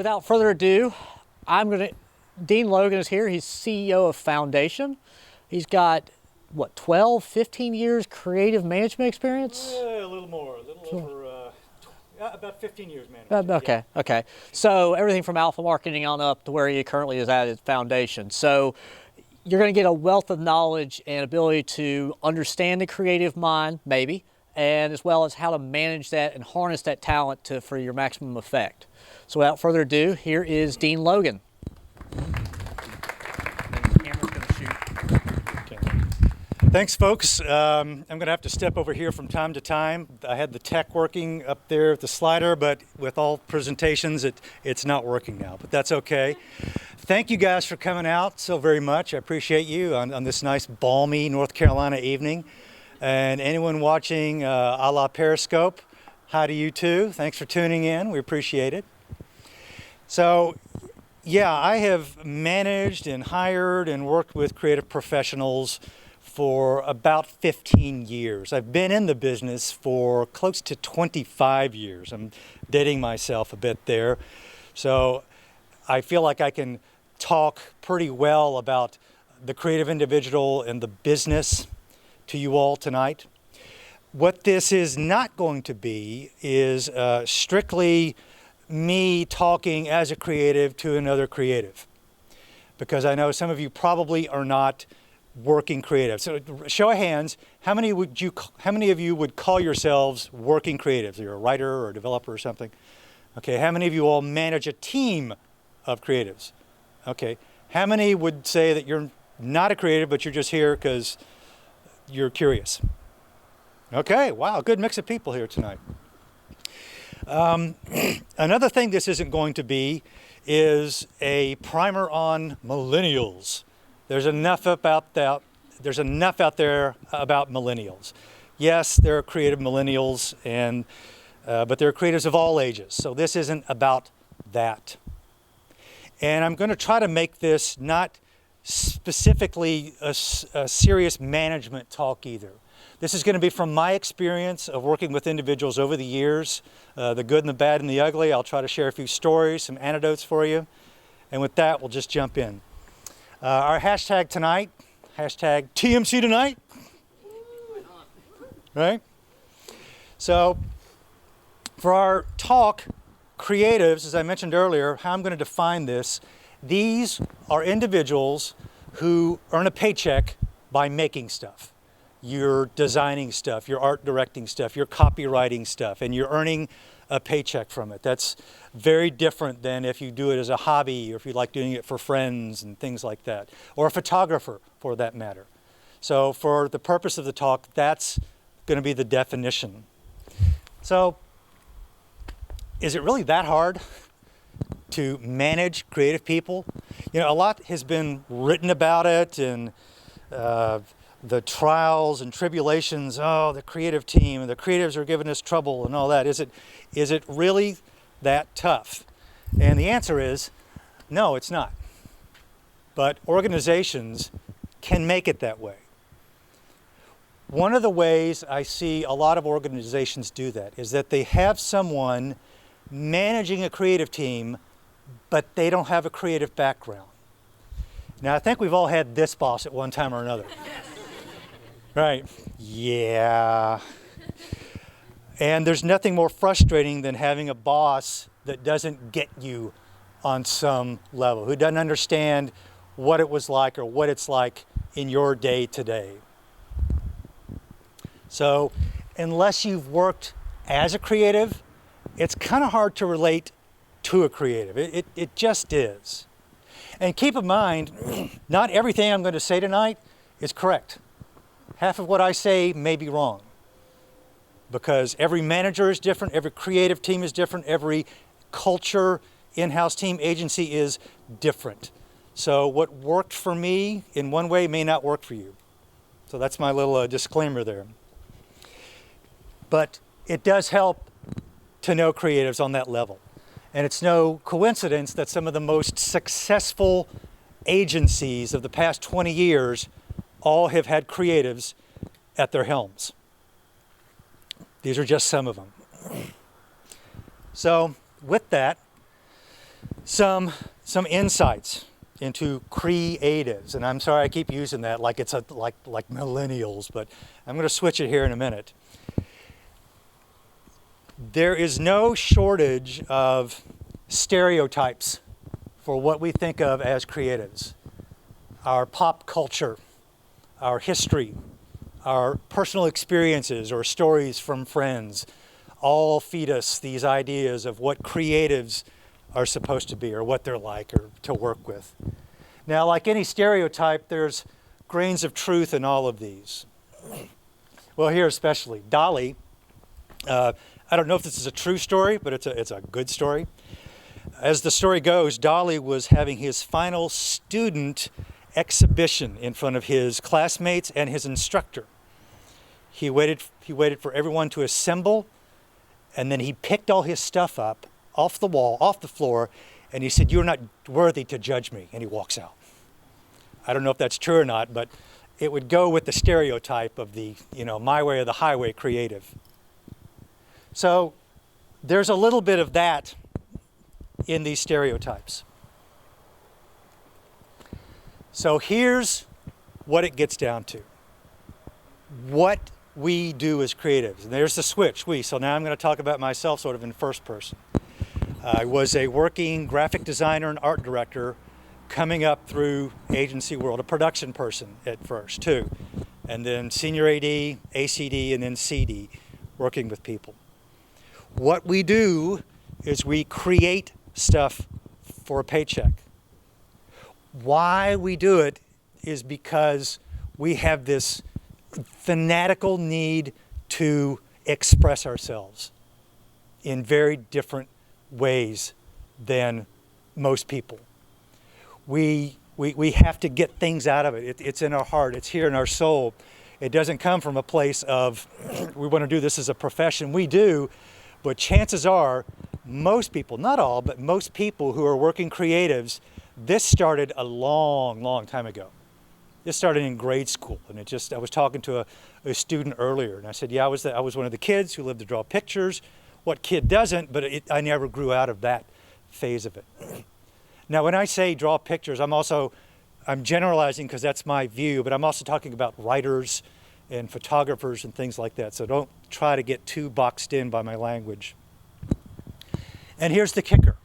without further ado, Dean Logan is here. He's CEO of Foundation. He's got, what, 12, 15 years creative management experience? A little more, over, about 15 years management. Okay, yeah. Okay. So everything from alpha marketing on up to where he currently is at Foundation. So you're going to get a wealth of knowledge and ability to understand the creative mind, maybe, and as well as how to manage that and harness that talent for your maximum effect. So without further ado, here is Dean Logan. Thanks, folks. I'm going to have to step over here from time to time. I had the tech working up there at the slider, but with all presentations, it's not working now, but that's okay. Thank you guys for coming out so very much. I appreciate you on this nice, balmy North Carolina evening. And anyone watching a la Periscope, hi to you too. Thanks for tuning in. We appreciate it. So, yeah, I have managed and hired and worked with creative professionals for about 15 years. I've been in the business for close to 25 years. I'm dating myself a bit there. So I feel like I can talk pretty well about the creative individual and the business to you all tonight. What this is not going to be is strictly me talking as a creative to another creative, because I know some of you probably are not working creative. So show of hands, how many of you would call yourselves working creatives? You're a writer or a developer or something. Okay, how many of you all manage a team of creatives? Okay, how many would say that you're not a creative, but you're just here because you're curious? Okay, wow, good mix of people here tonight. Another thing this isn't going to be is a primer on millennials. There's enough out there about millennials. Yes, there are creative millennials, but there are creatives of all ages. So this isn't about that. And I'm going to try to make this not specifically a serious management talk either. This is going to be from my experience of working with individuals over the years, the good and the bad and the ugly. I'll try to share a few stories, some anecdotes for you. And with that, we'll just jump in. Our hashtag tonight, hashtag TMC tonight, right? So for our talk, creatives, as I mentioned earlier, how I'm going to define this, these are individuals who earn a paycheck by making stuff. You're designing stuff, you're art directing stuff, you're copywriting stuff, and you're earning a paycheck from it. That's very different than if you do it as a hobby or if you like doing it for friends and things like that, or a photographer for that matter. So for the purpose of the talk, that's going to be the definition. So is it really that hard to manage creative people? You know, a lot has been written about it, and the trials and tribulations, the creative team, and the creatives are giving us trouble and all that. Is it really that tough? And the answer is, no, it's not. But organizations can make it that way. One of the ways I see a lot of organizations do that is that they have someone managing a creative team, but they don't have a creative background. Now, I think we've all had this boss at one time or another. Right, yeah. And there's nothing more frustrating than having a boss that doesn't get you on some level, who doesn't understand what it was like or what it's like in your day today. So unless you've worked as a creative, it's kind of hard to relate to a creative. It just is. And keep in mind, not everything I'm going to say tonight is correct. Half of what I say may be wrong, because every manager is different, every creative team is different, every culture, in-house team, agency is different. So what worked for me in one way may not work for you. So that's my little disclaimer there. But it does help to know creatives on that level. And it's no coincidence that some of the most successful agencies of the past 20 years all have had creatives at their helms. These are just some of them. So with that, some insights into creatives, and I'm sorry I keep using that like it's like millennials, but I'm going to switch it here in a minute. There is no shortage of stereotypes for what we think of as creatives. Our pop culture, our history, our personal experiences or stories from friends all feed us these ideas of what creatives are supposed to be or what they're like or to work with. Now, like any stereotype, there's grains of truth in all of these. Well, here especially, Dolly, I don't know if this is a true story, but it's a good story. As the story goes, Dolly was having his final student exhibition in front of his classmates and his instructor. He waited for everyone to assemble, and then he picked all his stuff up off the wall, off the floor, and he said, "You're not worthy to judge me," and he walks out. I don't know if that's true or not, but it would go with the stereotype of the, my way or the highway creative. So there's a little bit of that in these stereotypes. So here's what it gets down to. What we do as creatives. And there's the switch, we. So now I'm going to talk about myself sort of in first person. I was a working graphic designer and art director coming up through agency world, a production person at first too. And then senior AD, ACD, and then CD, working with people. What we do is we create stuff for a paycheck. Why we do it is because we have this fanatical need to express ourselves in very different ways than most people. We have to get things out of it. It's in our heart. It's here in our soul. It doesn't come from a place of we want to do this as a profession. We do, but chances are most people, not all, but most people who are working creatives, this started a long, long time ago. This started in grade school, and I was talking to a student earlier, and I said, yeah, I was one of the kids who lived to draw pictures. What kid doesn't? But I never grew out of that phase of it. Now, when I say draw pictures, I'm generalizing because that's my view, but I'm also talking about writers and photographers and things like that. So don't try to get too boxed in by my language. And here's the kicker.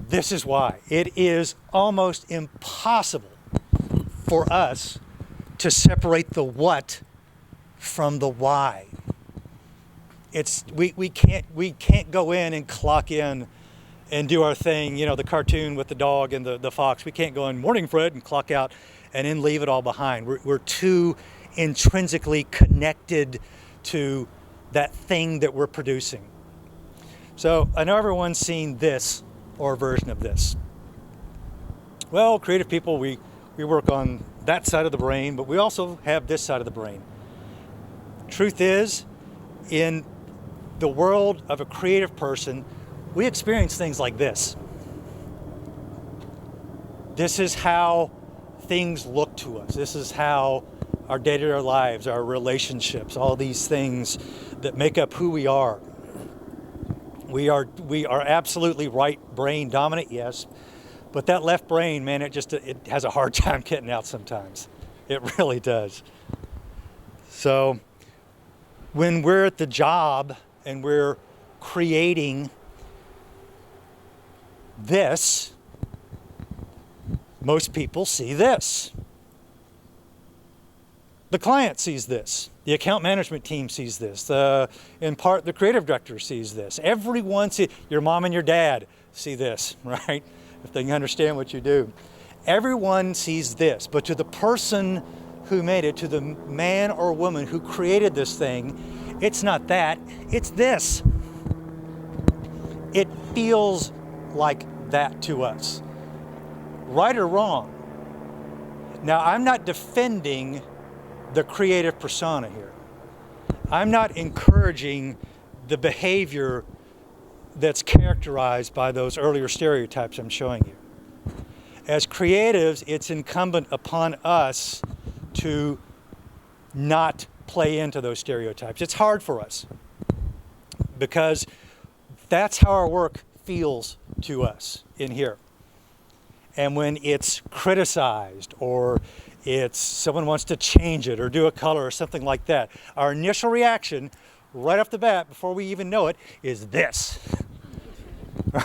This is why. It is almost impossible for us to separate the what from the why. We can't go in and clock in and do our thing, the cartoon with the dog and the fox. We can't go in, "Morning, Fred," and clock out and then leave it all behind. We're too intrinsically connected to that thing that we're producing. So I know everyone's seen this or a version of this. Well, creative people, we work on that side of the brain, but we also have this side of the brain. Truth is, in the world of a creative person, we experience things like this. This is how things look to us. This is how our day-to-day lives, our relationships, all these things that make up who we are. We are absolutely right brain dominant, yes, but that left brain, man, it has a hard time getting out sometimes. It really does. So when we're at the job and we're creating this, most people see this. The client sees this. The account management team sees this. In part, the creative director sees this. Everyone sees, your mom and your dad see this, right? If they can understand what you do. Everyone sees this, but to the person who made it, to the man or woman who created this thing, it's not that, it's this. It feels like that to us. Right or wrong? Now, I'm not defending the creative persona here. I'm not encouraging the behavior that's characterized by those earlier stereotypes I'm showing you. As creatives, it's incumbent upon us to not play into those stereotypes. It's hard for us because that's how our work feels to us in here. And when it's criticized, or someone wants to change it or do a color or something like that, our initial reaction right off the bat, before we even know it, is this.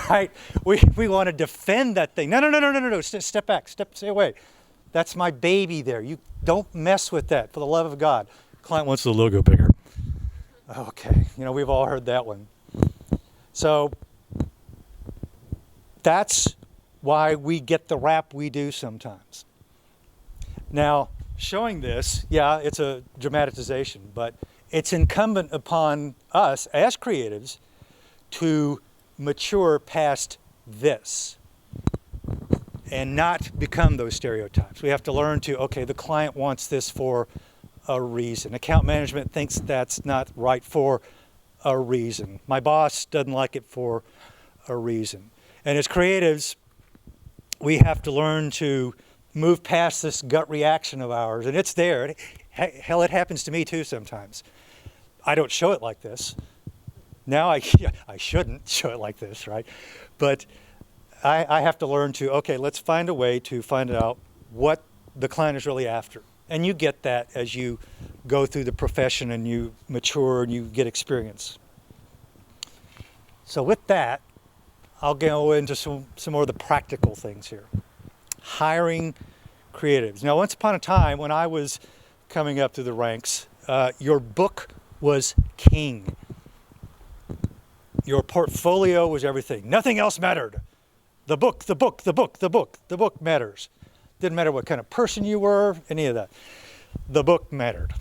Right? We want to defend that thing. No. Step back. Stay away. That's my baby there. You don't mess with that, for the love of God. Client wants the logo bigger. Okay. We've all heard that one. So that's why we get the rap we do sometimes. Now, showing this, yeah, it's a dramatization, but it's incumbent upon us as creatives to mature past this and not become those stereotypes. We have to learn to, okay, the client wants this for a reason. Account management thinks that's not right for a reason. My boss doesn't like it for a reason. And as creatives, we have to learn to move past this gut reaction of ours. And it's there. Hell, it happens to me too sometimes. I don't show it like this. Now I shouldn't show it like this, right? But I have to learn to, okay, let's find a way to find out what the client is really after. And you get that as you go through the profession and you mature and you get experience. So with that, I'll go into some more of the practical things here. Hiring creatives. Now, once upon a time when I was coming up through the ranks, your book was king. Your portfolio was everything. Nothing else mattered. The book matters. Didn't matter what kind of person you were, any of that. The book mattered.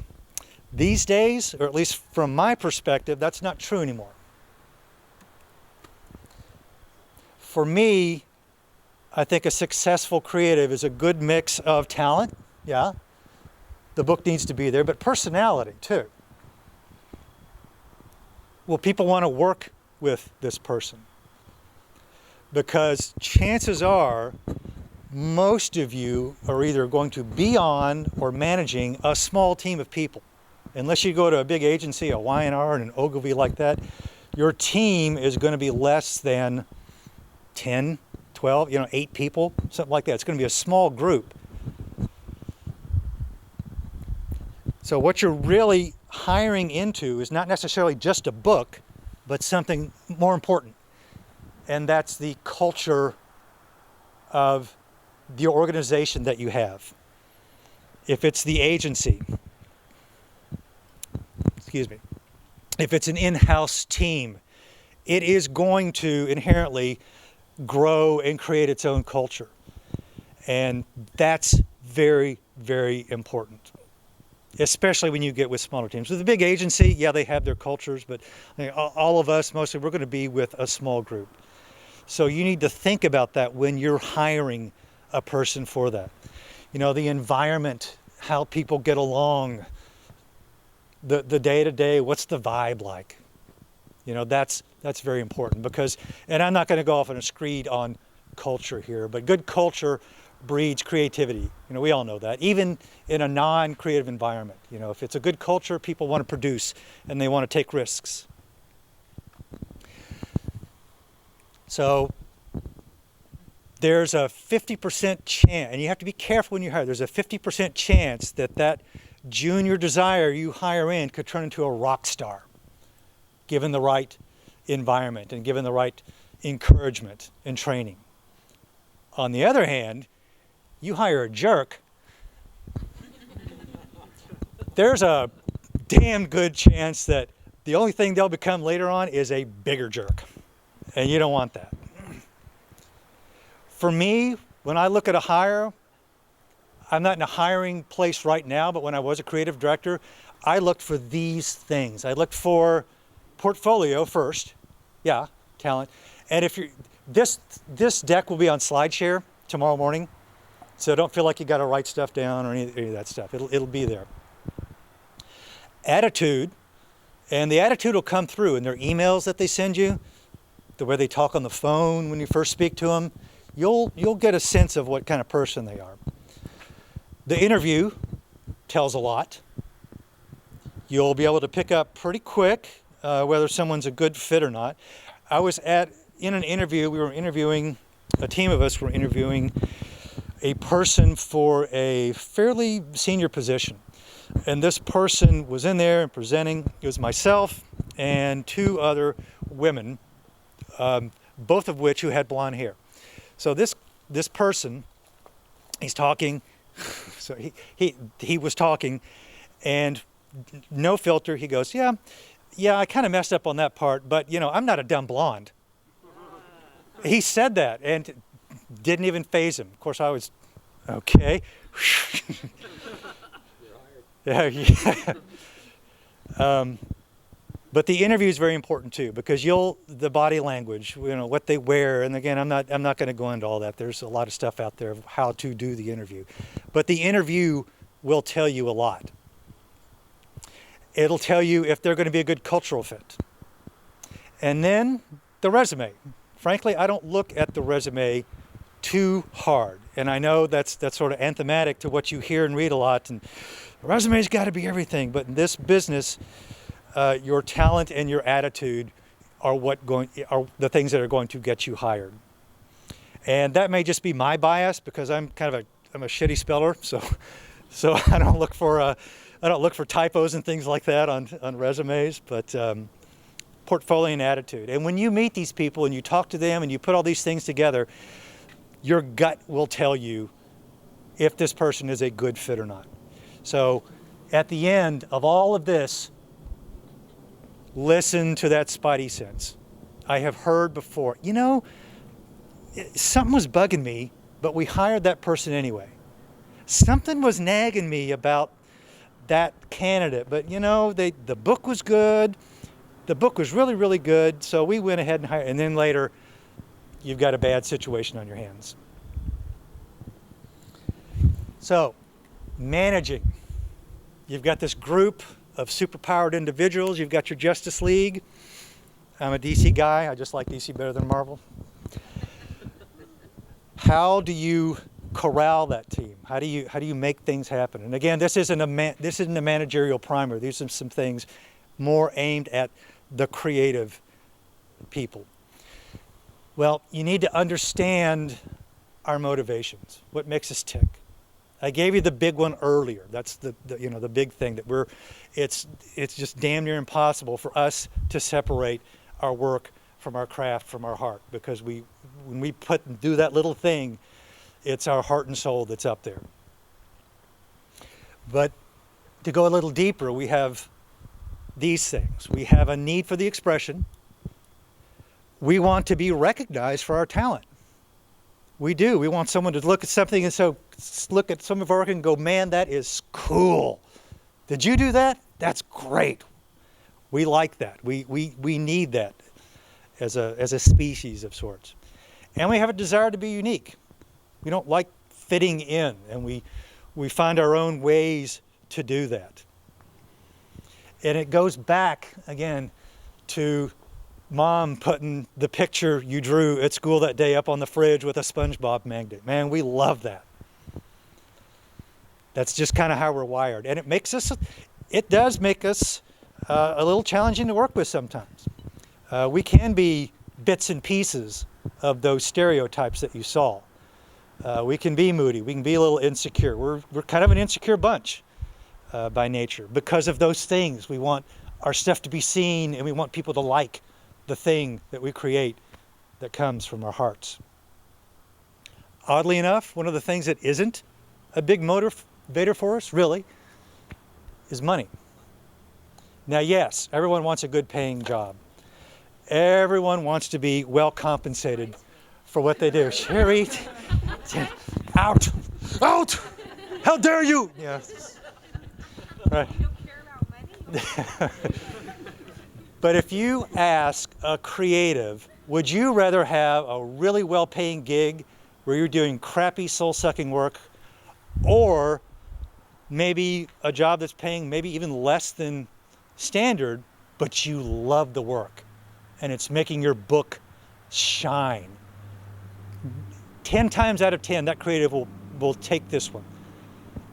These days, or at least from my perspective, that's not true anymore. For me, I think a successful creative is a good mix of talent, yeah. The book needs to be there, but personality too. Will people want to work with this person? Because chances are most of you are either going to be on or managing a small team of people. Unless you go to a big agency, a Y&R and an Ogilvy like that, your team is going to be less than 10, 12, 8 people, something like that. It's going to be a small group. So what you're really hiring into is not necessarily just a book, but something more important. And that's the culture of the organization that you have. If it's the agency, if it's an in-house team, it is going to inherently grow and create its own culture. And that's very, very important, especially when you get with smaller teams. With a big agency, yeah, they have their cultures, but all of us, mostly, we're going to be with a small group. So you need to think about that when you're hiring a person for that. The environment, how people get along, the day-to-day, what's the vibe like? That's very important because, and I'm not going to go off on a screed on culture here, but good culture breeds creativity. We all know that, even in a non-creative environment. If it's a good culture, people want to produce and they want to take risks. So there's a 50% chance, and you have to be careful when you hire, there's a 50% chance that junior desire you hire in could turn into a rock star, given the right environment and given the right encouragement and training. On the other hand, you hire a jerk, there's a damn good chance that the only thing they'll become later on is a bigger jerk. And you don't want that. For me, when I look at a hire, I'm not in a hiring place right now, but when I was a creative director, I looked for these things. I looked for portfolio first, yeah, talent. And if you're, this deck will be on SlideShare tomorrow morning, so don't feel like you got to write stuff down or any of that stuff. It'll be there. Attitude, and the attitude will come through in their emails that they send you, the way they talk on the phone when you first speak to them. You'll get a sense of what kind of person they are. The interview tells a lot. You'll be able to pick up pretty quick whether someone's a good fit or not. I was at in an interview, a team of us were interviewing a person for a fairly senior position. And this person was in there and presenting. It was myself and two other women, both of which who had blonde hair. So this person, he's talking, so he was talking, and no filter, he goes, yeah, I kind of messed up on that part, but I'm not a dumb blonde. He said that, and didn't even faze him. Of course, I was, okay. Yeah. But the interview is very important too, because the body language, what they wear, and again, I'm not going to go into all that. There's a lot of stuff out there of how to do the interview, but the interview will tell you a lot. It'll tell you if they're going to be a good cultural fit, and then the resume. Frankly, I don't look at the resume too hard, and I know that's sort of anthematic to what you hear and read a lot. And the resume's got to be everything, but in this business, your talent and your attitude are the things that are going to get you hired. And that may just be my bias, because I'm a shitty speller, so I don't look for typos and things like that on resumes, but portfolio and attitude. And when you meet these people and you talk to them and you put all these things together, your gut will tell you if this person is a good fit or not. So at the end of all of this, listen to that spidey sense. I have heard before, something was bugging me, but we hired that person anyway. Something was nagging me about that candidate, but the book was good. The book was really, really good, so we went ahead and hired, and then later, you've got a bad situation on your hands. So, managing. You've got this group of superpowered individuals. You've got your Justice League. I'm a DC guy. I just like DC better than Marvel. How do you corral that team? How do you make things happen? And again, this isn't a managerial primer. These are some things more aimed at the creative people. Well, you need to understand our motivations. What makes us tick? I gave you the big one earlier. That's the big thing that it's just damn near impossible for us to separate our work from our craft, from our heart, because when we do that little thing, it's our heart and soul that's up there. But to go a little deeper, we have these things. We have a need for the expression. We want to be recognized for our talent. We do. We want someone to look at something and look at some of our work and go, man, that is cool. Did you do that? That's great. We like that. We need that as a species of sorts. And we have a desire to be unique. We don't like fitting in, and we find our own ways to do that. And it goes back, again, to Mom putting the picture you drew at school that day up on the fridge with a SpongeBob magnet. Man, we love that. That's just kind of how we're wired. And it does make us a little challenging to work with sometimes. We can be bits and pieces of those stereotypes that you saw. We can be moody. We can be a little insecure. We're kind of an insecure bunch by nature. Because of those things, we want our stuff to be seen, and we want people to like the thing that we create that comes from our hearts. Oddly enough, one of the things that isn't a big motivator for us, really, is money. Now, yes, everyone wants a good paying job. Everyone wants to be well compensated for what they do. Sherry, out! How dare you! Yeah. Right. You don't care about money? But if you ask a creative, would you rather have a really well-paying gig where you're doing crappy soul-sucking work, or maybe a job that's paying maybe even less than standard, but you love the work and it's making your book shine? 10 times out of 10, that creative will take this one.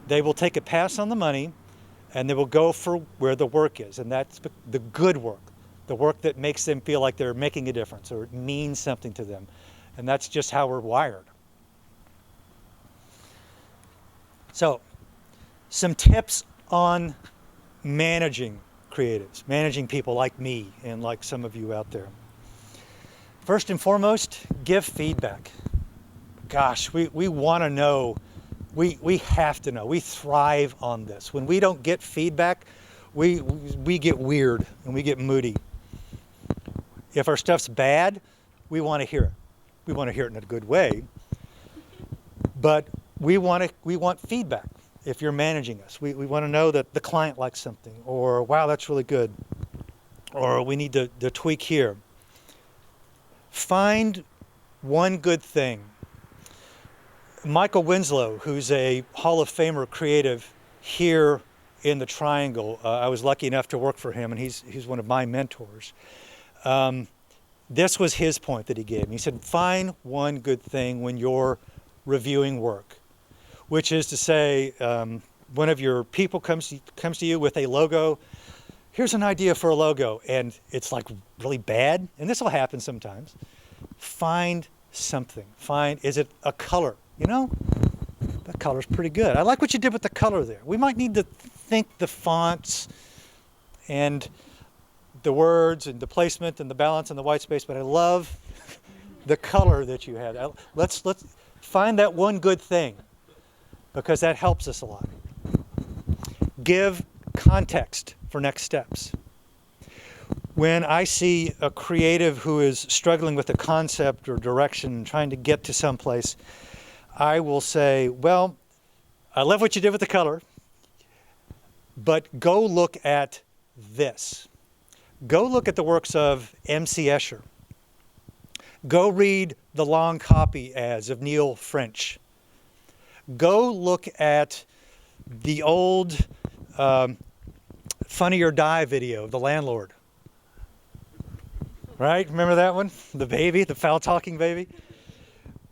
They will take a pass on the money, and they will go for where the work is, and that's the good work, the work that makes them feel like they're making a difference or it means something to them. And that's just how we're wired. So, some tips on managing creatives, managing people like me and like some of you out there. First and foremost, give feedback. Gosh, we want to know. We have to know. We thrive on this. When we don't get feedback, we get weird and we get moody. If our stuff's bad, we want to hear it. We want to hear it in a good way. But we want feedback. If you're managing us, we want to know that the client likes something, or wow, that's really good, or we need to tweak here. Find one good thing. Michael Winslow, who's a Hall of Famer creative here in the Triangle, I was lucky enough to work for him, and he's one of my mentors. This was his point that he gave me. He said, find one good thing when you're reviewing work, which is to say, one of your people comes to you with a logo. Here's an idea for a logo, and it's like really bad, and this will happen sometimes. Find something. Is it a color? You know, that color's pretty good. I like what you did with the color there. We might need to think the fonts and the words and the placement and the balance and the white space, but I love the color that you had. Let's find that one good thing, because that helps us a lot. Give context for next steps. When I see a creative who is struggling with a concept or direction, trying to get to someplace, I will say, well, I love what you did with the color, but go look at this. Go look at the works of M.C. Escher. Go read the long copy ads of Neil French. Go look at the old Funny or Die video of The Landlord. Right? Remember that one? The baby, the foul-talking baby?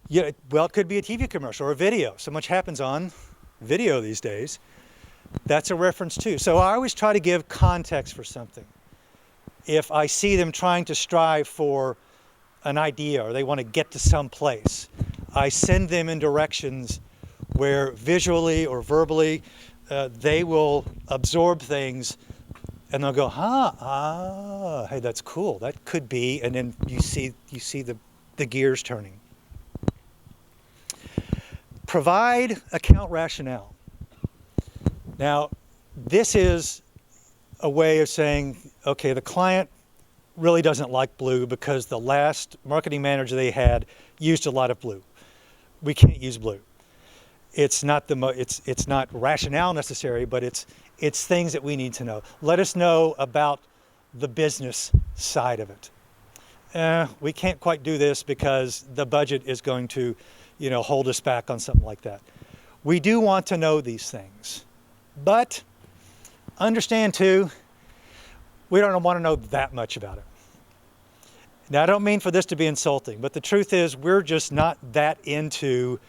Yeah, well, it could be a TV commercial or a video. So much happens on video these days. That's a reference too. So I always try to give context for something. If I see them trying to strive for an idea or they want to get to some place, I send them in directions where visually or verbally they will absorb things and they'll go, hey, that's cool. That could be, and then you see the gears turning. Provide account rationale. Now, this is a way of saying, okay, the client really doesn't like blue because the last marketing manager they had used a lot of blue. We can't use blue. It's not it's not rationale necessary, but it's things that we need to know. Let us know about the business side of it. We can't quite do this because the budget is going to, hold us back on something like that. We do want to know these things, but understand too, we don't want to know that much about it. Now, I don't mean for this to be insulting, but the truth is we're just not that into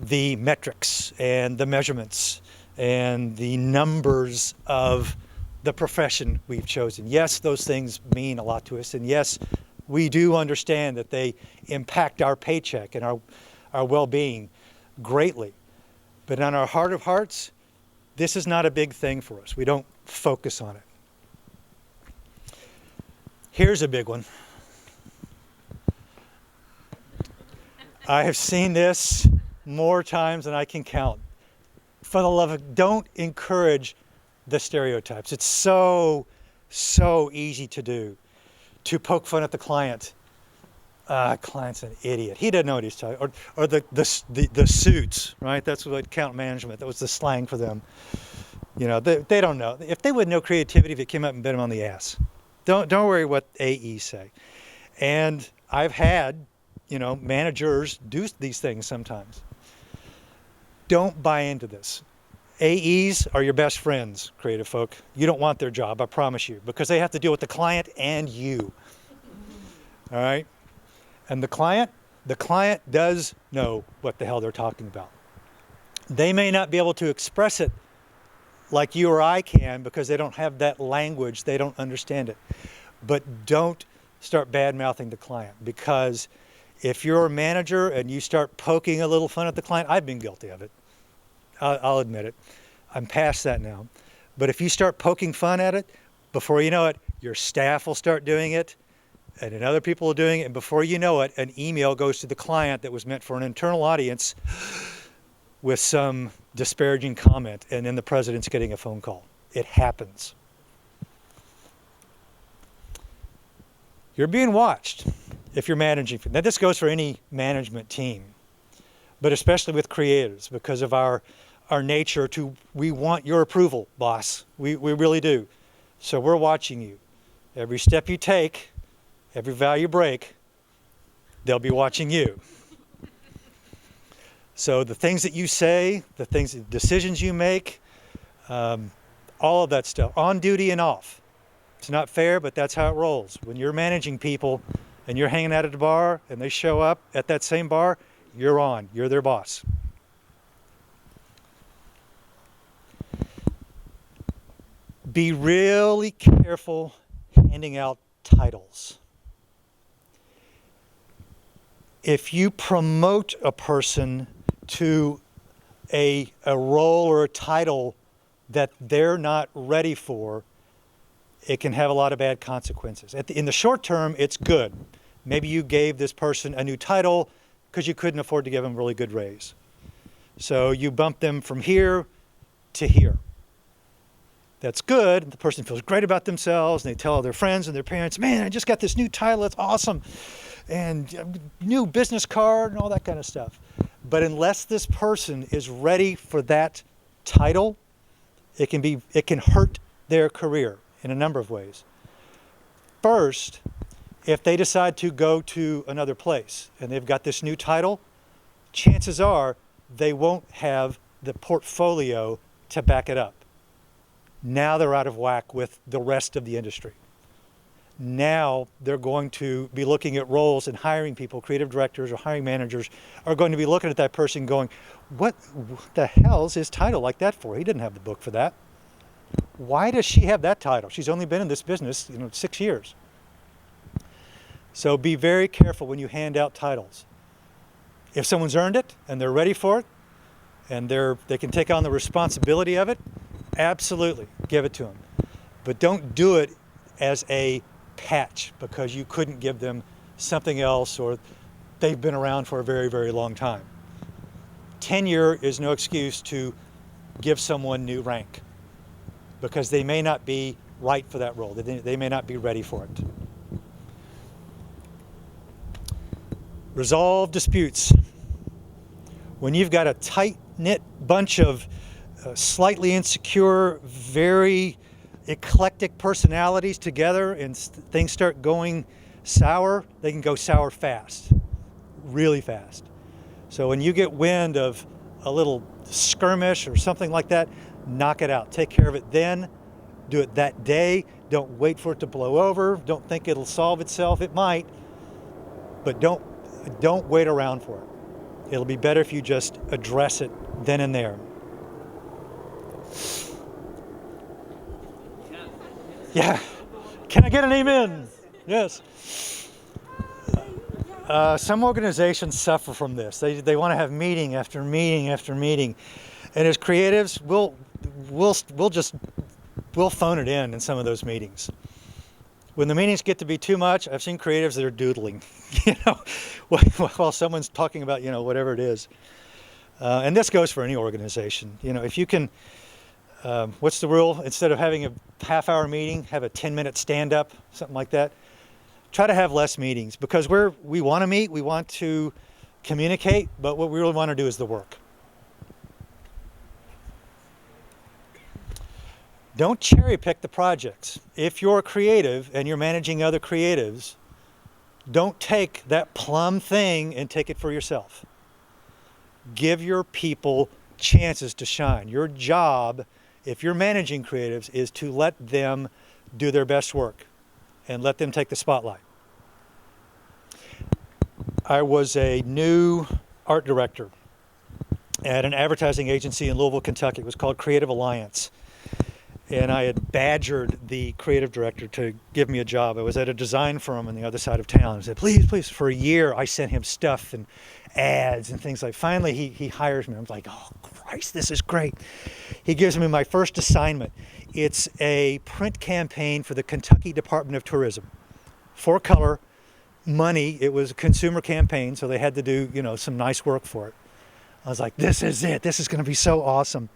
the metrics and the measurements and the numbers of the profession we've chosen. Yes, those things mean a lot to us, and yes, we do understand that they impact our paycheck and our well-being greatly. But in our heart of hearts, this is not a big thing for us. We don't focus on it. Here's a big one. I have seen this more times than I can count. For the love of, don't encourage the stereotypes. It's so easy to do, to poke fun at the client. Client's an idiot. He doesn't know what he's talking. Or the suits, right? That's what account management. That was the slang for them. They don't know. If they would know creativity, if it came up and bit them on the ass. Don't worry what AEs say. And I've had, managers do these things sometimes. Don't buy into this. AEs are your best friends, creative folk. You don't want their job, I promise you, because they have to deal with the client and you. All right? And the client does know what the hell they're talking about. They may not be able to express it like you or I can because they don't have that language, they don't understand it. but don't start bad-mouthing the client, because if you're a manager and you start poking a little fun at the client, I've been guilty of it. I'll admit it. I'm past that now. But if you start poking fun at it, before you know it, your staff will start doing it, and then other people are doing it, and before you know it, an email goes to the client that was meant for an internal audience with some disparaging comment, and then the president's getting a phone call. It happens. You're being watched if you're managing. Now, this goes for any management team, but especially with creatives, because of our nature we want your approval, boss. We really do. So we're watching you. Every step you take, every vow you break, they'll be watching you. So the things that you say, the decisions you make, all of that stuff, on duty and off. It's not fair, but that's how it rolls. When you're managing people and you're hanging out at a bar and they show up at that same bar, you're on. You're their boss. Be really careful handing out titles. If you promote a person to a role or a title that they're not ready for, it can have a lot of bad consequences. In the short term, it's good. Maybe you gave this person a new title because you couldn't afford to give them a really good raise. So you bump them from here to here. That's good. The person feels great about themselves, and they tell their friends and their parents, man, I just got this new title, it's awesome. And new business card and all that kind of stuff. But unless this person is ready for that title, it can hurt their career in a number of ways. First, if they decide to go to another place and they've got this new title, chances are they won't have the portfolio to back it up. Now they're out of whack with the rest of the industry. Now they're going to be looking at roles and hiring people, creative directors or hiring managers are going to be looking at that person going, what the hell is his title like that for? He didn't have the book for that. Why does she have that title? She's only been in this business, 6 years. So be very careful when you hand out titles. If someone's earned it and they're ready for it and they can take on the responsibility of it, absolutely, give it to them. But don't do it as a patch because you couldn't give them something else or they've been around for a very, very long time. Tenure is no excuse to give someone new rank because they may not be right for that role. They may not be ready for it. Resolve disputes. When you've got a tight-knit bunch of slightly insecure, very eclectic personalities together and things start going sour, they can go sour fast, really fast. So when you get wind of a little skirmish or something like that, knock it out. Take care of it then. Do it that day. Don't wait for it to blow over. Don't think it'll solve itself. It might, but don't wait around for it. It'll be better if you just address it then and there. Yeah. Can I get an amen? Yes. Some organizations suffer from this. They want to have meeting after meeting after meeting, and as creatives, we'll phone it in some of those meetings. When the meetings get to be too much, I've seen creatives that are doodling, while someone's talking about whatever it is. And this goes for any organization. If you can. What's the rule? Instead of having a half-hour meeting, have a 10-minute stand-up, something like that. Try to have less meetings because we want to meet, we want to communicate, but what we really want to do is the work. Don't cherry-pick the projects. If you're creative and you're managing other creatives, don't take that plum thing and take it for yourself. Give your people chances to shine. Your job, if you're managing creatives, is to let them do their best work and let them take the spotlight. I was a new art director at an advertising agency in Louisville, Kentucky. It was called Creative Alliance. and I had badgered the creative director to give me a job. I was at a design firm on the other side of town. I said, please, please. For a year, I sent him stuff and ads and things like. Finally, he hires me. I'm like, oh Christ, this is great. He gives me my first assignment. It's a print campaign for the Kentucky Department of Tourism. 4-color, money. It was a consumer campaign, so they had to do, some nice work for it. I was like, this is it. This is going to be so awesome.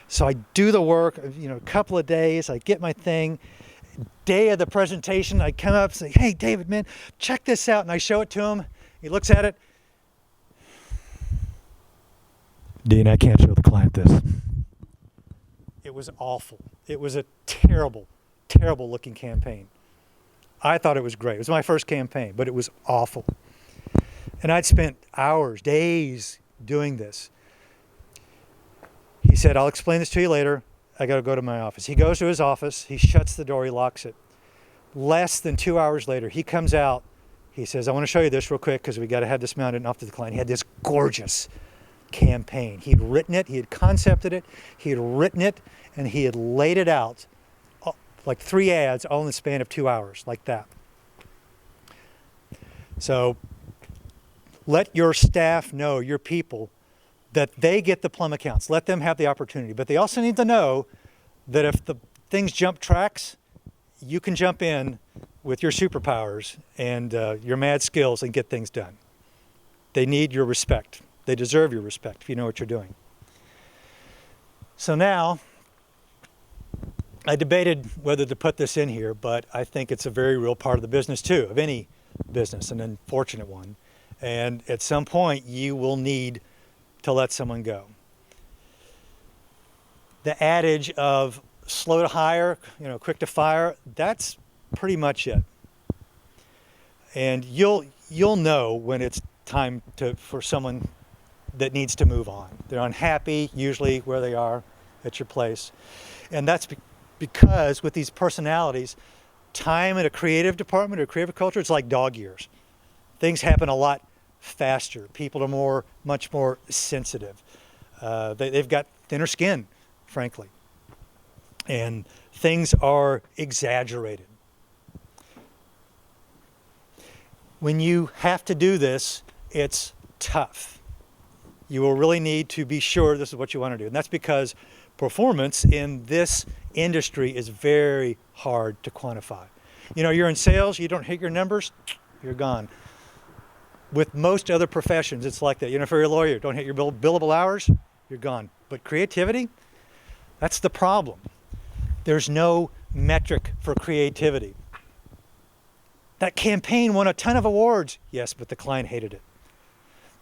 So I do the work, a couple of days. I get my thing. Day of the presentation, I come up and say, hey, David, man, check this out. And I show it to him. He looks at it. Dean, I can't show the client this. It was awful. It was a terrible, terrible looking campaign. I thought it was great. It was my first campaign, but it was awful. And I'd spent hours, days doing this. He said, I'll explain this to you later. I got to go to my office. He goes to his office. He shuts the door. He locks it. Less than 2 hours later, he comes out. He says, I want to show you this real quick because we got to have this mounted off to the client. He had this gorgeous campaign. He'd written it. He had concepted it. He had written it. And he had laid it out like 3 ads all in the span of 2 hours, like that. So let your staff know, your people, that they get the plum accounts. Let them have the opportunity. But they also need to know that if the things jump tracks, you can jump in with your superpowers and your mad skills and get things done. They need your respect. They deserve your respect if you know what you're doing. So now, I debated whether to put this in here, but I think it's a very real part of the business too, of any business, an unfortunate one. And at some point, you will need to let someone go. The adage of slow to hire, quick to fire, that's pretty much it. And you'll know when it's time for someone that needs to move on. They're unhappy, usually where they are at your place. And that's because with these personalities, time in a creative department or creative culture, it's like dog years. Things happen a lot faster. People are much more sensitive. They've got thinner skin, frankly. And things are exaggerated. When you have to do this, it's tough. You will really need to be sure this is what you want to do. And that's because performance in this industry is very hard to quantify. You're in sales, you don't hit your numbers, you're gone. With most other professions, it's like that. If you're a lawyer, don't hit your billable hours, you're gone. But creativity, that's the problem. There's no metric for creativity. That campaign won a ton of awards. Yes, but the client hated it.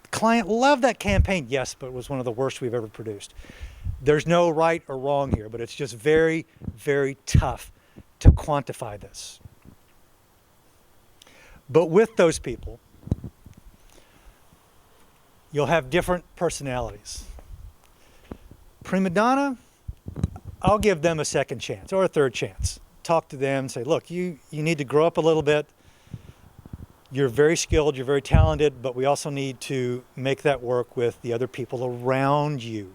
The client loved that campaign. Yes, but it was one of the worst we've ever produced. There's no right or wrong here, but it's just very, very tough to quantify this. But with those people, you'll have different personalities. Prima donna, I'll give them a second chance or a third chance. Talk to them, say, look, you need to grow up a little bit. You're very skilled, you're very talented, but we also need to make that work with the other people around you.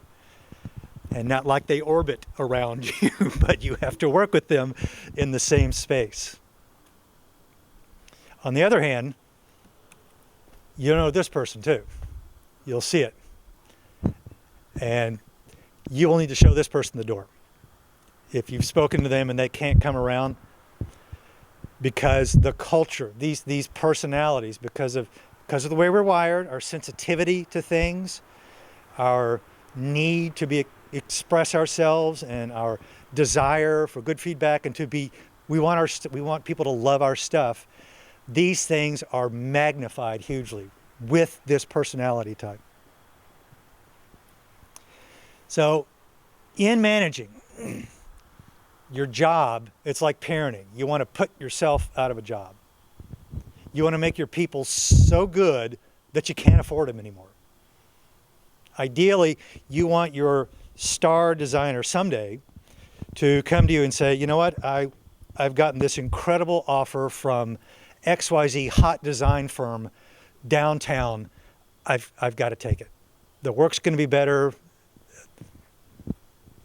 And not like they orbit around you, but you have to work with them in the same space. On the other hand, you know this person too. You'll see it. And you will need to show this person the door. If you've spoken to them and they can't come around, because the culture, these personalities, because of the way we're wired, our sensitivity to things, our need to express ourselves, and our desire for good feedback, and we want people to love our stuff. These things are magnified hugely with this personality type. So, in managing your job, it's like parenting. You want to put yourself out of a job. You want to make your people so good that you can't afford them anymore. Ideally, you want your star designer someday to come to you and say, you know what, I've gotten this incredible offer from XYZ hot design firm downtown. I've got to take it. The work's going to be better.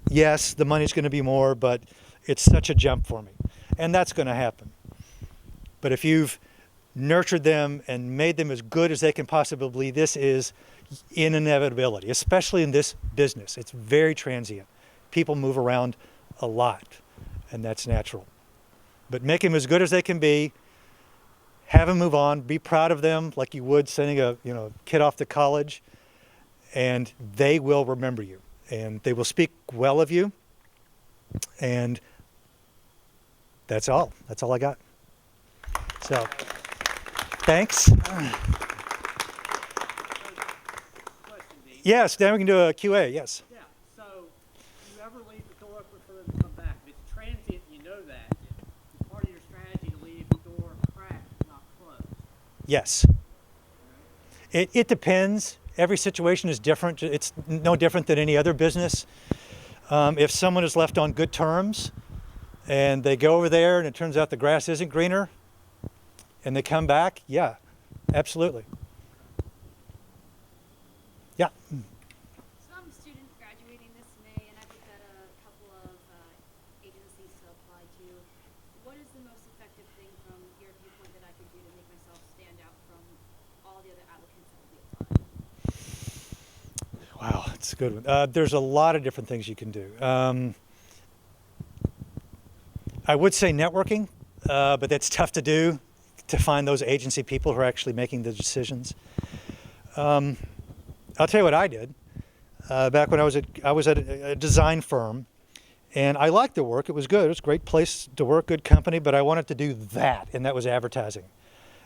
yes, the money's going to be more, but it's such a jump for me. And that's going to happen. But if you've nurtured them and made them as good as they can possibly be, this is an inevitability, especially in this business. It's very transient. People move around a lot, and that's natural. But make them as good as they can be, have them move on, be proud of them like you would sending a kid off to college, and they will remember you, and they will speak well of you, and that's all. That's all I got. So, thanks. Yes, then we can do a QA, yes. Yeah, so you ever leave the door open for them to come back? If it's transient, you know that. It's part of your strategy to leave the door cracked, not closed. Yes. It depends. Every situation is different. It's no different than any other business. If someone is left on good terms and they go over there and it turns out the grass isn't greener and they come back, yeah, absolutely. Yeah. So I'm a student graduating this May, and I've looked at a couple of agencies to apply to. What is the most effective thing from your viewpoint that I could do to make myself stand out from all the other applicants that will be applying? Wow, that's a good one. There's a lot of different things you can do. I would say networking, but that's tough to do, to find those agency people who are actually making the decisions. I'll tell you what I did. Back when I was at a design firm, and I liked the work. It was good. It was a great place to work, good company, but I wanted to do that, and that was advertising.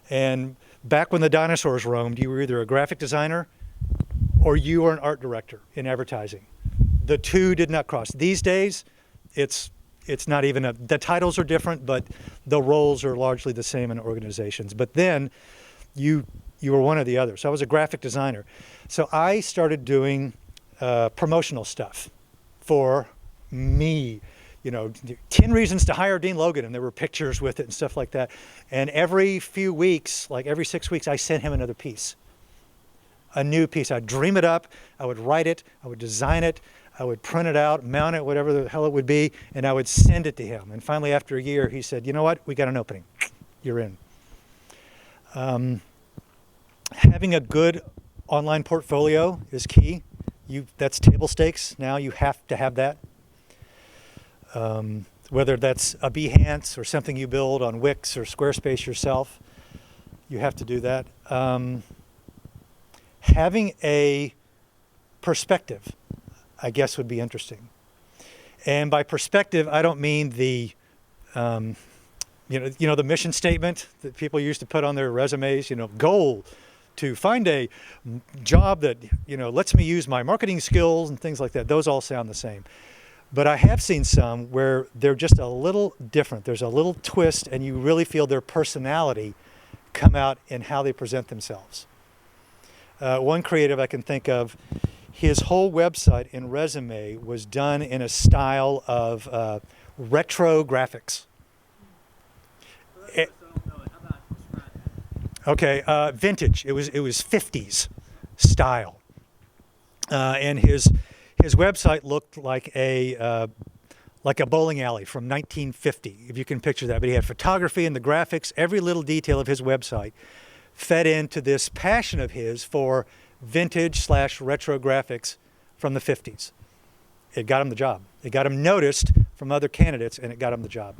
And back when the dinosaurs roamed, you were either a graphic designer or you were an art director in advertising. The two did not cross. These days, it's not even the titles are different, but the roles are largely the same in organizations. But then you were one or the other. So I was a graphic designer. So I started doing promotional stuff for me. 10 reasons to hire Dean Logan, and there were pictures with it and stuff like that. And every few weeks, like every 6 weeks, I sent him another piece, a new piece. I'd dream it up, I would write it, I would design it, I would print it out, mount it, whatever the hell it would be, and I would send it to him. And finally, after a year, he said, "You know what? We got an opening. You're in." Having a good online portfolio is key. That's table stakes. Now you have to have that. Whether that's a Behance or something you build on Wix or Squarespace yourself, you have to do that. Having a perspective, I guess, would be interesting. And by perspective, I don't mean the the mission statement that people used to put on their resumes. Goal to find a job that lets me use my marketing skills and things like that. Those all sound the same. But I have seen some where they're just a little different. There's a little twist, and you really feel their personality come out in how they present themselves. One creative I can think of, his whole website and resume was done in a style of retro graphics. Okay, vintage. It was 50s style, and his website looked like a bowling alley from 1950, if you can picture that. But he had photography and the graphics. Every little detail of his website fed into this passion of his for vintage/retro graphics from the 50s. It got him the job. It got him noticed from other candidates, and it got him the job.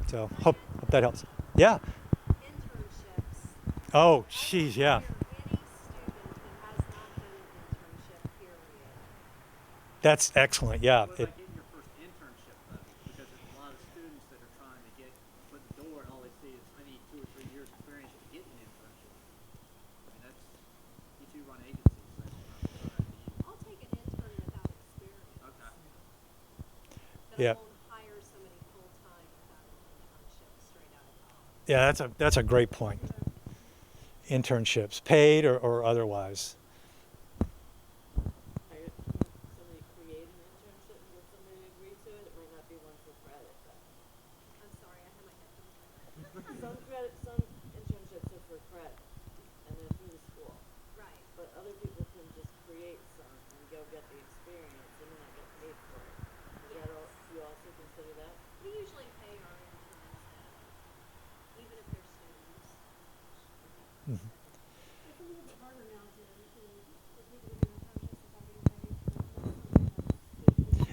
So hope that helps. Yeah. Internships. Oh, geez, yeah. Any student that has not done an internship, period. That's excellent. Yeah. What about getting your first internship, though? Because there's a lot of students that are trying to get foot in the door, and all they see is, I need 2 or 3 years experience to get an internship. I mean, you two run agencies. So I'll take an intern without experience. Okay. But Yeah. I won't hire somebody full-time without an internship straight out of college. Yeah, that's a great point. Internships, paid or otherwise. Somebody create an internship and get somebody to agree to it. It might not be one for credit, but I'm sorry, I have my headphones on. some internships are for credit, and they're through the school. Right. But other people can just create some and go get the experience and then not get paid for it. It's a little bit harder now to for people to do internships without getting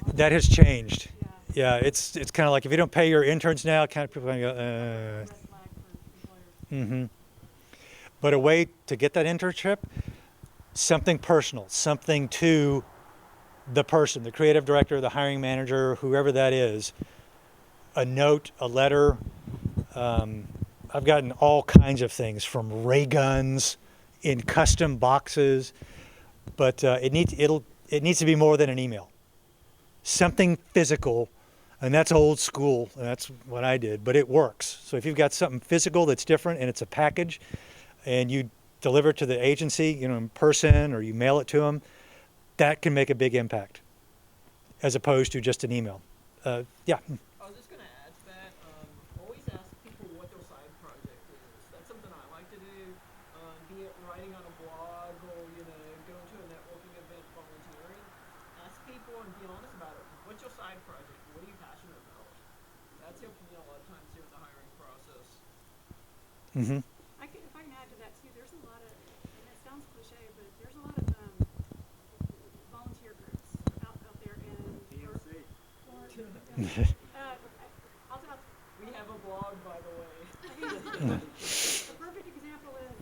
paid. That has changed. Yeah. Yeah, it's kind of like if you don't pay your interns now, kind of people are going to go, Red flag for employers. mm-hmm. But a way to get that internship, something personal, something to the person, the creative director, the hiring manager, whoever that is, a note, a letter. I've gotten all kinds of things from ray guns in custom boxes, but it needs to be more than an email. Something physical, and that's old school, and that's what I did, but it works. So if you've got something physical that's different and it's a package, and you deliver it to the agency, in person, or you mail it to them, that can make a big impact, as opposed to just an email. Yeah. I was just going to add to that. Always ask people what their side project is. That's something I like to do. Be it writing on a blog or going to a networking event, volunteering. Ask people and be honest about it. What's your side project? What are you passionate about? That's helping me a lot of times during the hiring process. Mm-hmm. If I can add to that too, there's a lot of, and it sounds cliche, but there's a lot of volunteer groups out there in I'll We have a blog, by the way. a perfect example is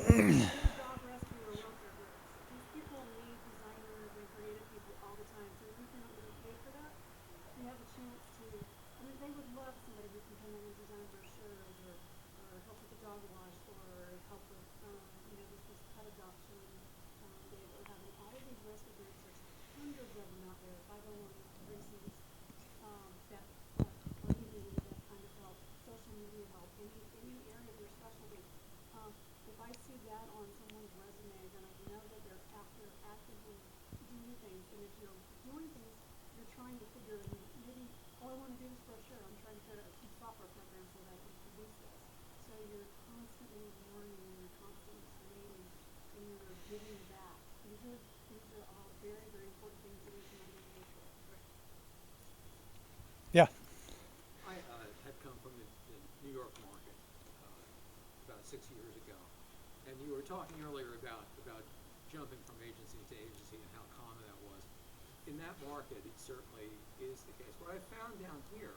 dog rescue or welfare groups. These people need designers and creative people all the time, so if we can really pay for that, we have a chance to. I mean, they would love somebody who can come in and design brochures or help with the dog wash or help with this pet adoption. They are having all of these rescue groups. There's hundreds of them out there, 501(c)s that are needing that kind of help, social media help, any area of your specialty. If I see that on someone's resume, then I know that they're actively doing things. And if you're doing things, you're trying to figure maybe all I want to do is brochure. I'm trying to create a software program so that I can produce this. So you're constantly learning and you're constantly creating and you're giving back. These are all very, very important things that we can engage with. Yeah. I had come from the New York market about 6 years ago, and you were talking earlier about jumping from agency to agency and how common that was. In that market, it certainly is the case. What I found down here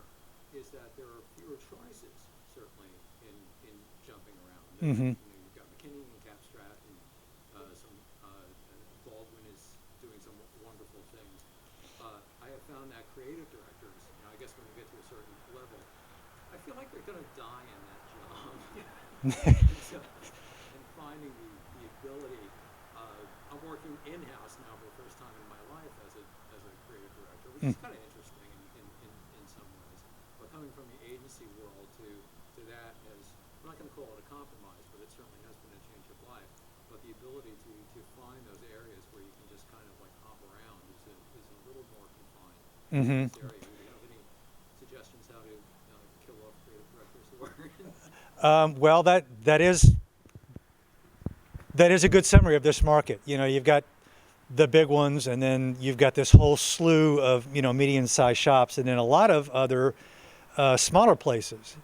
is that there are fewer choices, certainly, in jumping around. Mm-hmm. You've got McKinney and Capstrat, and Baldwin is doing some wonderful things. I have found that creative directors, I guess when you get to a certain level, I feel like they're going to die in that job. And finding the ability, I'm working in-house now for the first time in my life as a creative director, which is kind of interesting in some ways. But coming from the agency world to that as, I'm not going to call it a compromise, but it certainly has been a change of life. But the ability to find those areas where you can just kind of like hop around is a little more confined. Mm-hmm. Do you have any suggestions how to kill off creative directors who are Well, that is a good summary of this market. You've got the big ones, and then you've got this whole slew of medium-sized shops, and then a lot of other smaller places.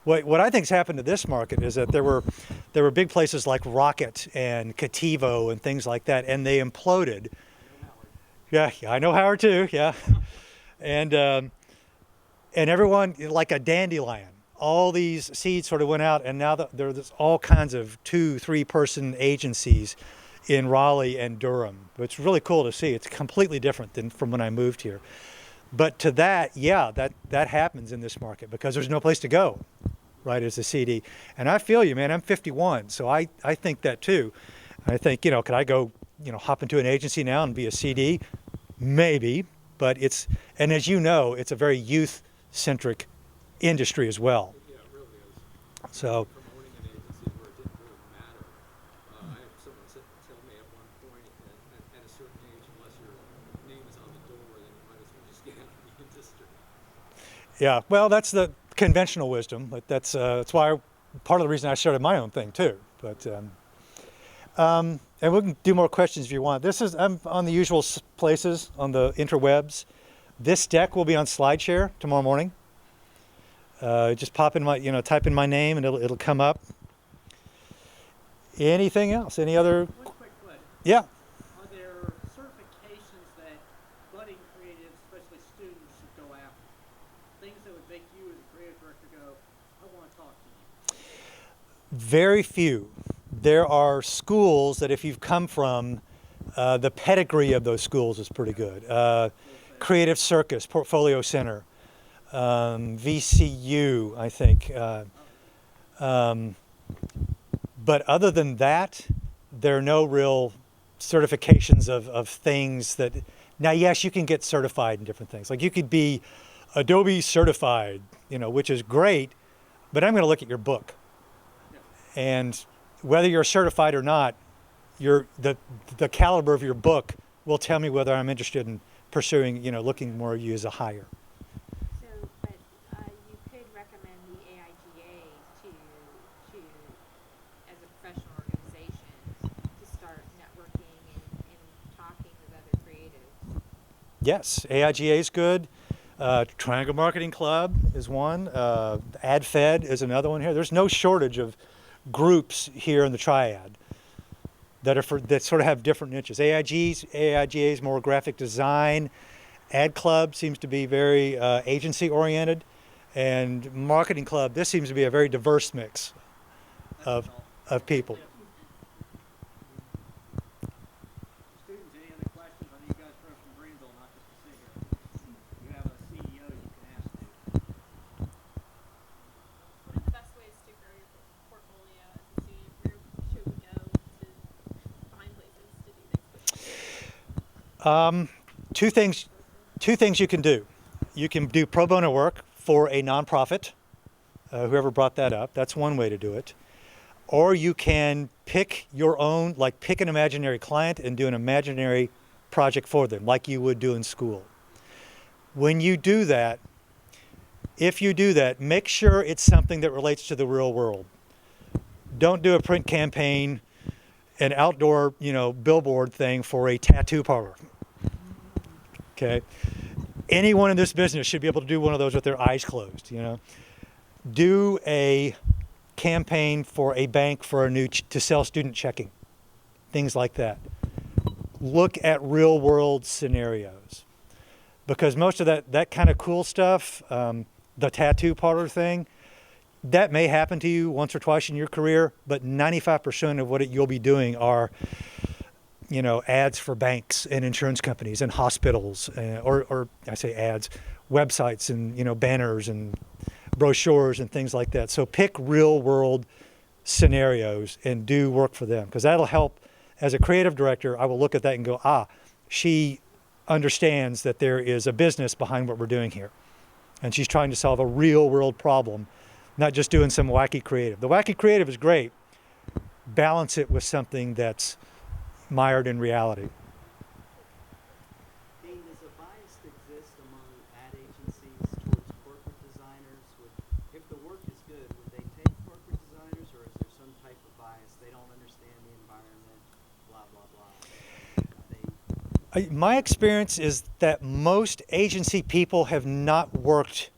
What I think's happened to this market is that there were big places like Rocket and Cativo and things like that, and they imploded. Yeah, I know Howard too. Yeah, and everyone like a dandelion. All these seeds sort of went out, and now there's all kinds of 2-3 person agencies in Raleigh and Durham. It's really cool to see. It's completely different than from when I moved here. But to that, yeah, that happens in this market because there's no place to go, right, as a CD. And I feel you, man. I'm 51, so I think that too. I think, could I go, hop into an agency now and be a CD? Maybe, but and as you know, it's a very youth-centric industry as well. Yeah, it really is. So. From owning an agency where it didn't really matter. I had someone tell me at one point, at a certain age, unless your name is on the door, then you might as well just get out of the industry. Yeah, well, that's the conventional wisdom, but that's why part of the reason I started my own thing too. But and we can do more questions if you want. I'm on the usual places on the interwebs. This deck will be on SlideShare tomorrow morning. Just type in my name and it'll come up. Anything else? Any other? One quick question. Yeah. Are there certifications that budding creatives, especially students, should go after? Things that would make you as a creative director go, I want to talk to you. Very few. There are schools that if you've come from, the pedigree of those schools is pretty good. Creative Circus, Portfolio Center, VCU, I think. But other than that, there are no real certifications of things that, now yes, you can get certified in different things. Like you could be Adobe certified, which is great, but I'm going to look at your book. And whether you're certified or not, the caliber of your book will tell me whether I'm interested in pursuing, looking more at you as a hire. So, but you could recommend the AIGA to as a professional organization to start networking and talking with other creatives. Yes, AIGA is good. Triangle Marketing Club is one. AdFed is another one here. There's no shortage of groups here in the Triad that sort of have different niches. AIGA is more graphic design. Ad Club seems to be very agency oriented, and Marketing Club, this seems to be a very diverse mix of people. Students, any other questions? I know you guys are from Greenville, not just to sit here. You have a CEO you can ask to. What are the best ways to grow your portfolio as a student? Where should we go to find places to do things? Two things you can do. You can do pro bono work for a nonprofit, whoever brought that up. That's one way to do it. Or you can pick your own, like pick an imaginary client and do an imaginary project for them, like you would do in school. When you do that, if you do that, make sure it's something that relates to the real world. Don't do a print campaign, an outdoor, billboard thing for a tattoo parlor. Okay? Anyone in this business should be able to do one of those with their eyes closed, Do a campaign for a bank for to sell student checking, things like that. Look at real world scenarios, because most of that kind of cool stuff, the tattoo parlor thing, that may happen to you once or twice in your career, but 95% of what you'll be doing are ads for banks and insurance companies and hospitals, or I say ads, websites and banners and brochures and things like that. So pick real world scenarios and do work for them, because that'll help. As a creative director, I will look at that and go, she understands that there is a business behind what we're doing here, and she's trying to solve a real world problem, not just doing some wacky creative. The wacky creative is great. Balance it with something that's mired in reality. Dean, does a bias exist among ad agencies towards corporate designers? If the work is good, would they take corporate designers, or is there some type of bias? They don't understand the environment, blah, blah, blah. My experience is that most agency people have not worked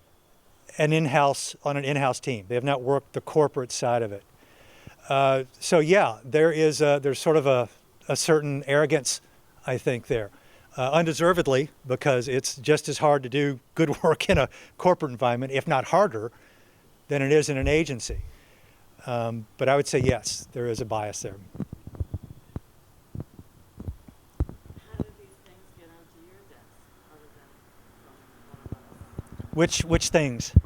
on an in-house team. They have not worked the corporate side of it. So yeah, there's sort of a certain arrogance, I think, there. Undeservedly, because it's just as hard to do good work in a corporate environment, if not harder, than it is in an agency. But I would say yes, there is a bias there. How do these things get onto your desk other than from one of us? Which things? The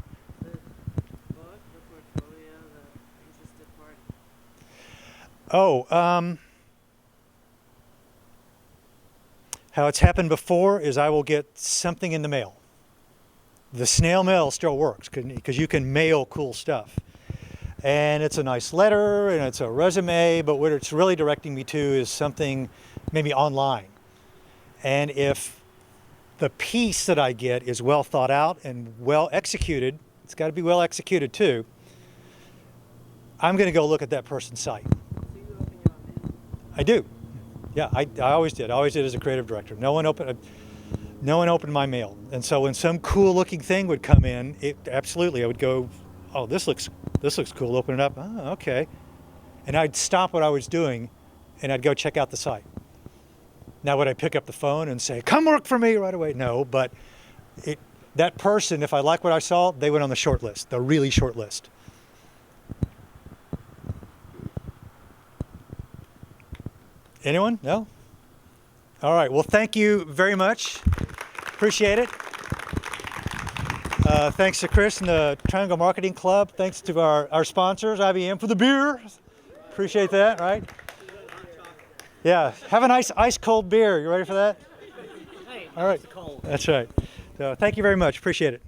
book, the portfolio, the interested party. Oh, how it's happened before is I will get something in the mail. The snail mail still works because you can mail cool stuff. And it's a nice letter and it's a resume, but what it's really directing me to is something maybe online. And if the piece that I get is well thought out and well executed, it's got to be well executed too, I'm going to go look at that person's site. So you open your own mail? I do. Yeah, I always did. I always did as a creative director. No one opened my mail. And so when some cool looking thing would come in, I would go, oh, this looks cool. Open it up. Oh, okay. and I'd stop what I was doing and I'd go check out the site. Now, would I pick up the phone and say, come work for me right away? No, but that person, if I like what I saw, they went on the short list, the really short list. Anyone? No? All right. Well, thank you very much. Appreciate it. Thanks to Chris and the Triangle Marketing Club. Thanks to our sponsors, IBM, for the beer. Appreciate that, right? Yeah. Have a nice ice-cold beer. You ready for that? Hey, all right. cold. That's right. So thank you very much. Appreciate it.